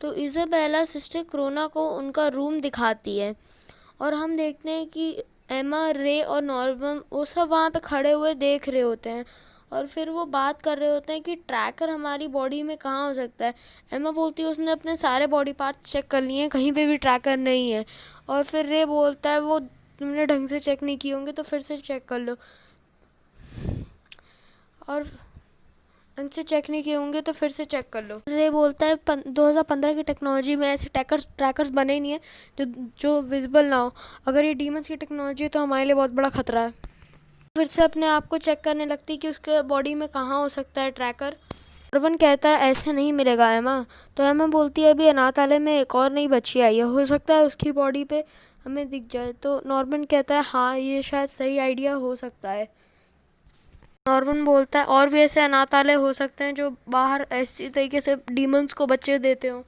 तो Isabella sister corona को उनका रूम दिखाती है और हम देखते हैं कि एमा, रे और नॉर्मन वो सब वहाँ पे खड़े हुए देख रहे होते हैं और फिर वो बात कर रहे होते हैं कि ट्रैकर हमारी बॉडी में कहाँ हो सकता है। एमा बोलती है उसने अपने सारे बॉडी पार्ट्स चेक कर लिए हैं, कहीं पे भी ट्रैकर नहीं है। और फिर रे बोलता है वो तुमने ढंग से चेक नहीं किए होंगे तो फिर से चेक कर लो, और ढंग से चेक नहीं किए होंगे तो फिर से चेक कर लो। रे बोलता है 2015 की टेक्नोलॉजी में ऐसे ट्रैकर्स बने ही नहीं है जो जो विजिबल ना हो। अगर ये डीमंस की टेक्नोलॉजी है तो हमारे लिए बहुत बड़ा खतरा है। फिर से अपने आप को चेक करने लगती है कि उसके बॉडी में कहाँ हो सकता है ट्रैकर। नॉर्मन कहता है ऐसे नहीं मिलेगा एमा। तो एमा बोलती है अभी अनाथालय में एक और नई बच्ची आई है, हो सकता है उसकी बॉडी पे हमें दिख जाए। तो नॉर्मन कहता है हाँ ये शायद सही आइडिया हो सकता है। नॉर्मन बोलता है और भी ऐसे अनाथालय हो सकते हैं जो बाहर ऐसी तरीके से डीमंस को बच्चे देते हो।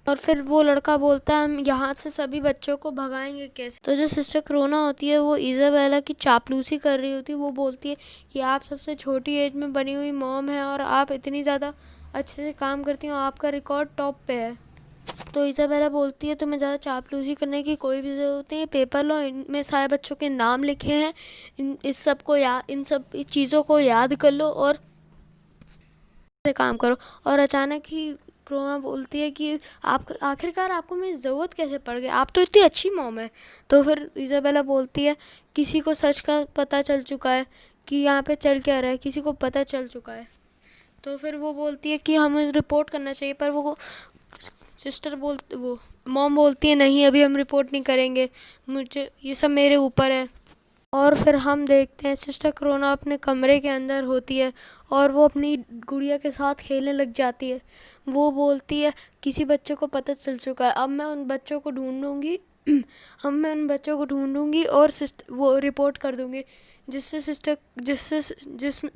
और फिर वो लड़का बोलता है हम यहाँ से सभी बच्चों को भगाएंगे कैसे। तो जो सिस्टर क्रोना होती है वो इज़ाबेला की चापलूसी कर रही होती है। वो बोलती है कि आप सबसे छोटी एज में बनी हुई मॉम है और आप इतनी ज़्यादा अच्छे से काम करती हो, आपका रिकॉर्ड टॉप पे है। तो इज़ाबेला बोलती है तुम्हें ज़्यादा चापलूसी करने की कोई भी ज़रूरत नहीं है, पेपर लो, इनमें सारे बच्चों के नाम लिखे हैं, इन सब चीज़ों को याद कर लो और से काम करो। और अचानक ही क्रोना बोलती है कि आप आखिरकार आपको मेरी ज़रूरत कैसे पड़ गई, आप तो इतनी अच्छी मॉम है। तो फिर इज़ाबेला बोलती है किसी को सच का पता चल चुका है कि यहाँ पे चल क्या रहा है, किसी को पता चल चुका है। तो फिर वो बोलती है कि हमें रिपोर्ट करना चाहिए, पर वो मॉम बोलती है नहीं अभी हम रिपोर्ट नहीं करेंगे, मुझे ये सब मेरे ऊपर है। और फिर हम देखते हैं सिस्टर क्रोना अपने कमरे के अंदर होती है और वो अपनी गुड़िया के साथ खेलने लग जाती है। वो बोलती है किसी बच्चे को पता चल चुका है, अब मैं उन बच्चों को ढूंढूंगी अब मैं उन बच्चों को ढूंढूंगी और वो रिपोर्ट कर दूंगी, जिससे सिस्टर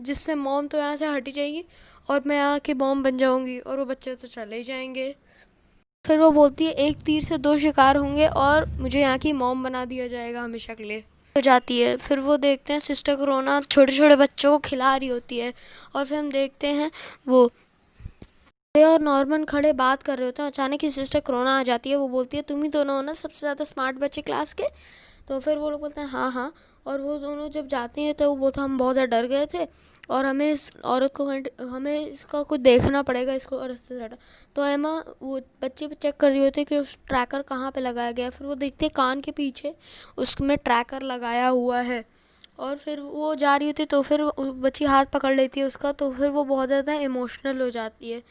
जिससे मॉम तो यहाँ से हटी जाएगी और मैं यहाँ की मॉम बन जाऊंगी और वो बच्चे तो चले ही जाएंगे। फिर वो बोलती है एक तीर से दो शिकार होंगे और मुझे यहाँ की मॉम बना दिया जाएगा हमेशा के लिए। हो जाती है। फिर वो देखते हैं सिस्टर क्रोना छोटे छोटे बच्चों को खिला रही होती है और फिर हम देखते हैं वो रे और नॉर्मन खड़े बात कर रहे होते हैं। अचानक ही सिस्टर क्रोना आ जाती है। वो बोलती है तुम ही दोनों हो ना सबसे ज़्यादा स्मार्ट बच्चे क्लास के। तो फिर वो लोग बोलते हैं हाँ हाँ। और वो दोनों जब जाती हैं तो वो बोलते हम बहुत ज़्यादा डर गए थे और हमें इस औरत को हमें इसका कुछ देखना पड़ेगा, इसको रास्ते से हटा। तो एमा वो बच्चे पे चेक कर रही होती है कि उस ट्रैकर कहाँ पे लगाया गया है। फिर वो देखते हैं कान के पीछे उसमें ट्रैकर लगाया हुआ है और फिर वो जा रही होती है। तो फिर बच्ची हाथ पकड़ लेती है उसका। तो फिर वो बहुत ज़्यादा इमोशनल हो जाती है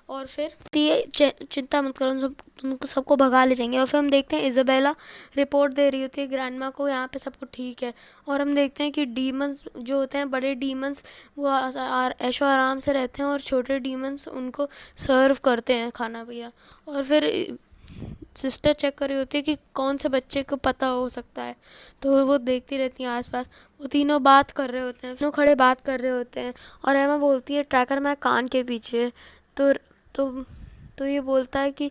और फिर चिंता मत करो, तुमको सबको भगा ले जाएंगे। और फिर हम देखते हैं इज़ाबेला रिपोर्ट दे रही होती है ग्रैंडमा को यहाँ पे सब कुछ ठीक है। और हम देखते हैं कि डीमंस जो होते हैं बड़े डीमंस वो ऐशो आराम से रहते हैं और छोटे डीमंस उनको सर्व करते हैं खाना पीना। और फिर सिस्टर चेक कर रही होती है कि कौन से बच्चे को पता हो सकता है। तो वो देखती रहती हैं आसपास। वो तीनों बात कर रहे होते हैं, तीनों खड़े बात कर रहे होते हैं और एमा बोलती है ट्रैकर मैं कान के पीछे। तो तो तो ये बोलता है कि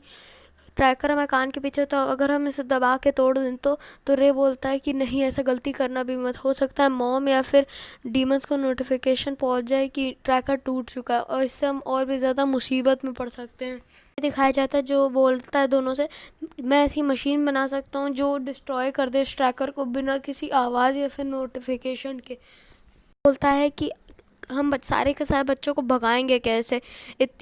ट्रैकर हमारे कान के पीछे, तो अगर हम इसे दबा के तोड़ दें तो रे बोलता है कि नहीं ऐसा गलती करना भी मत, हो सकता है मॉम या फिर डीमंस को नोटिफिकेशन पहुंच जाए कि ट्रैकर टूट चुका है और इससे हम और भी ज़्यादा मुसीबत में पड़ सकते हैं। दिखाया जाता है जो बोलता है दोनों से मैं ऐसी मशीन बना सकता हूँ जो डिस्ट्रॉय कर दे इस ट्रैकर को बिना किसी आवाज़ या फिर नोटिफिकेशन के। बोलता है कि हम सारे के सारे बच्चों को भगाएंगे कैसे,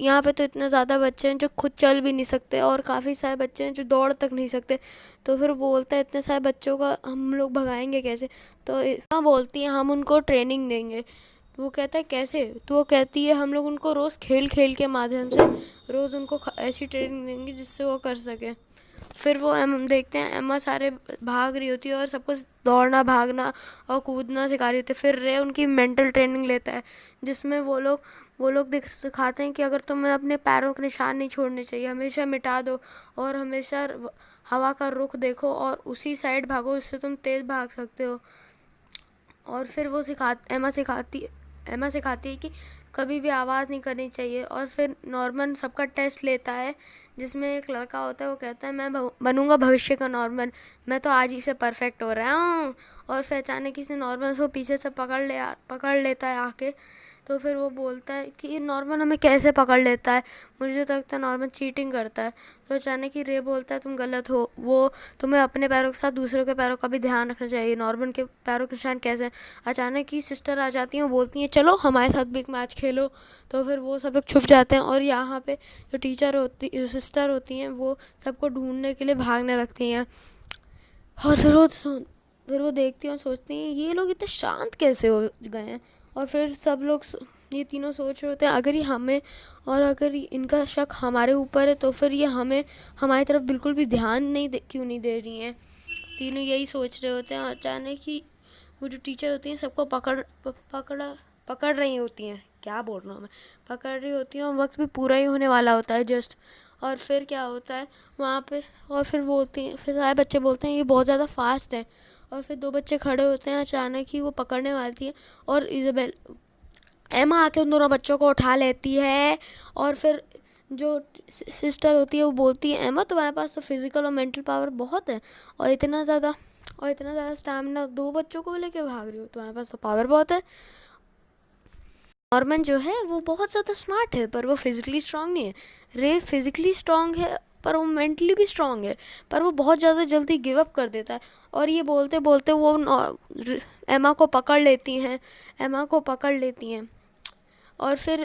यहाँ पे तो इतने ज़्यादा बच्चे हैं जो खुद चल भी नहीं सकते और काफ़ी सारे बच्चे हैं जो दौड़ तक नहीं सकते। तो फिर बोलता है इतने सारे बच्चों का हम लोग भगाएंगे कैसे। तो हाँ बोलती है हम उनको ट्रेनिंग देंगे। वो कहता है कैसे। तो वो कहती है हम लोग उनको रोज़ खेल खेल के माध्यम से रोज़ उनको ऐसी ट्रेनिंग देंगे जिससे वो कर सकें। फिर वो हम देखते हैं एम्मा सारे भाग रही होती है और सबको दौड़ना भागना और कूदना सिखा रही होती है। फिर रे उनकी मेंटल ट्रेनिंग लेता है जिसमें वो लोग सिखाते हैं कि अगर तुम्हें अपने पैरों के निशान नहीं छोड़ने चाहिए, हमेशा मिटा दो और हमेशा हवा का रुख देखो और उसी साइड भागो, उससे तुम तेज़ भाग सकते हो। और फिर वो एमा सिखाती है कि कभी भी आवाज़ नहीं करनी चाहिए। और फिर नॉर्मन सबका टेस्ट लेता है जिसमें एक लड़का होता है, वो कहता है मैं बनूंगा भविष्य का नॉर्मन, मैं तो आज ही से परफेक्ट हो रहा हूँ। और फिर अचानक किसी नॉर्मन को पीछे से पकड़ लेता है आके। तो फिर वो बोलता है कि ये नॉर्मन हमें कैसे पकड़ लेता है, मुझे तो लगता है नॉर्मन चीटिंग करता है। तो अचानक ही रे बोलता है तुम गलत हो, वो तुम्हें अपने पैरों के साथ दूसरों के पैरों का भी ध्यान रखना चाहिए, नॉर्मन के पैरों के निशान कैसे हैं। अचानक ही सिस्टर आ जाती हैं, वो बोलती हैं चलो हमारे साथ भी एक मैच खेलो। तो फिर वो सब लोग छुप जाते हैं और यहाँ पे जो सिस्टर होती हैं वो सबको ढूंढने के लिए भागने लगती हैं। और फिर वो देखती हैं और सोचती हैं ये लोग इतने शांत कैसे हो गए हैं। और फिर सब लोग ये तीनों सोच रहे होते हैं अगर ये हमें और अगर इनका शक हमारे ऊपर है तो फिर ये हमें हमारी तरफ बिल्कुल भी ध्यान क्यों नहीं दे रही हैं। तीनों यही सोच रहे होते हैं। अचानक ही वो जो टीचर होती हैं सबको पकड़ रही होती हैं, क्या बोल रहा हूँ मैं, पकड़ रही होती हैं और वक्त भी पूरा ही होने वाला होता है जस्ट। और फिर क्या होता है वहाँ पे, और फिर बोलती हैं, फिर सारे बच्चे बोलते हैं ये बहुत ज़्यादा फास्ट है। और फिर दो बच्चे खड़े होते हैं, अचानक ही वो पकड़ने वाली है और एमा आके उन दोनों बच्चों को उठा लेती है। और फिर जो सिस्टर होती है वो बोलती है एमा तुम्हारे पास तो फिजिकल और मेंटल पावर बहुत है और इतना ज़्यादा स्टैमिना, दो बच्चों को लेके भाग रही हो, तुम्हारे पास तो पावर बहुत है। नॉर्मन जो है वो बहुत ज़्यादा स्मार्ट है पर वो फिज़िकली स्ट्रांग नहीं है। रे फिज़िकली स्ट्रांग है पर वो मेंटली भी स्ट्रांग है, पर वो बहुत ज़्यादा जल्दी गिव अप कर देता है। और ये बोलते बोलते वो एमा को पकड़ लेती हैं। और फिर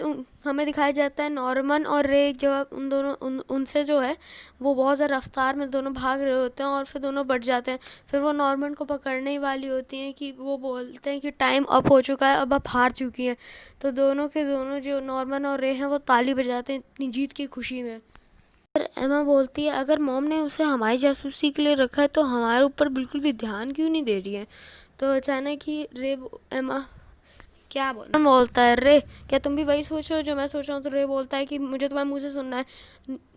हमें दिखाया जाता है नॉर्मन और रे जब उनसे जो है वो बहुत ज़्यादा रफ्तार में दोनों भाग रहे होते हैं और फिर दोनों बढ़ जाते हैं। फिर वो नॉर्मन को पकड़ने ही वाली होती हैं कि वो बोलते हैं कि टाइम अप हो चुका है, अब आप हार चुकी हैं। तो दोनों के दोनों जो नॉर्मन और रे हैं वो ताली बजाते हैं इतनी जीत की खुशी में। फिर एमा बोलती है अगर मॉम ने उसे हमारी जासूसी के लिए रखा है तो हमारे ऊपर बिल्कुल भी ध्यान क्यों नहीं दे रही है। तो अचानक ही एमा क्या बोलता है रे क्या तुम भी वही सोच रहे हो जो मैं सोच रहा हूँ। तो रे बोलता है कि मुझे तुम्हारे मुँह से सुनना है।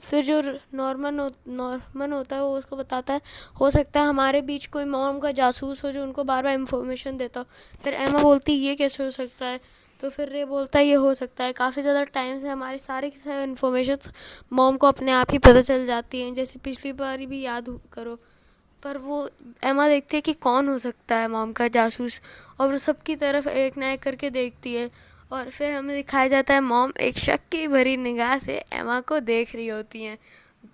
फिर जो नॉर्मन होता है वो उसको बताता है हो सकता है हमारे बीच कोई मॉम का जासूस हो जो उनको बार बार इन्फॉर्मेशन देता हो। फिर एमा बोलती है ये कैसे हो सकता है। तो फिर रे बोलता है ये हो सकता है, काफ़ी ज़्यादा टाइम से हमारी सारी की सारी इन्फॉर्मेशन मॉम को अपने आप ही पता चल जाती हैं, जैसे पिछली बार भी करो। पर वो एमा देखती है कि कौन हो सकता है मॉम का जासूस, और वो सबकी तरफ एक ना एक करके देखती है। और फिर हमें दिखाया जाता है मॉम एक शक की भरी निगाह से एमा को देख रही होती हैं।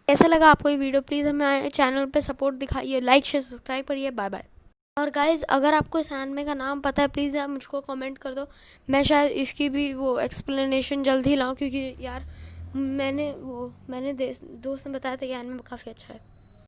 कैसा लगा आपको ये वीडियो, प्लीज़ हमें चैनल पे सपोर्ट दिखाइए, लाइक शेयर सब्सक्राइब करिए, बाय बाय। और गाइज़ अगर आपको इस एनिमे का नाम पता है प्लीज़ आप मुझको कमेंट कर दो, मैं शायद इसकी भी वो एक्सप्लेनेशन जल्द ही लाऊँ, क्योंकि यार मैंने दोस्त ने बताया था कि एनिमे काफ़ी अच्छा है।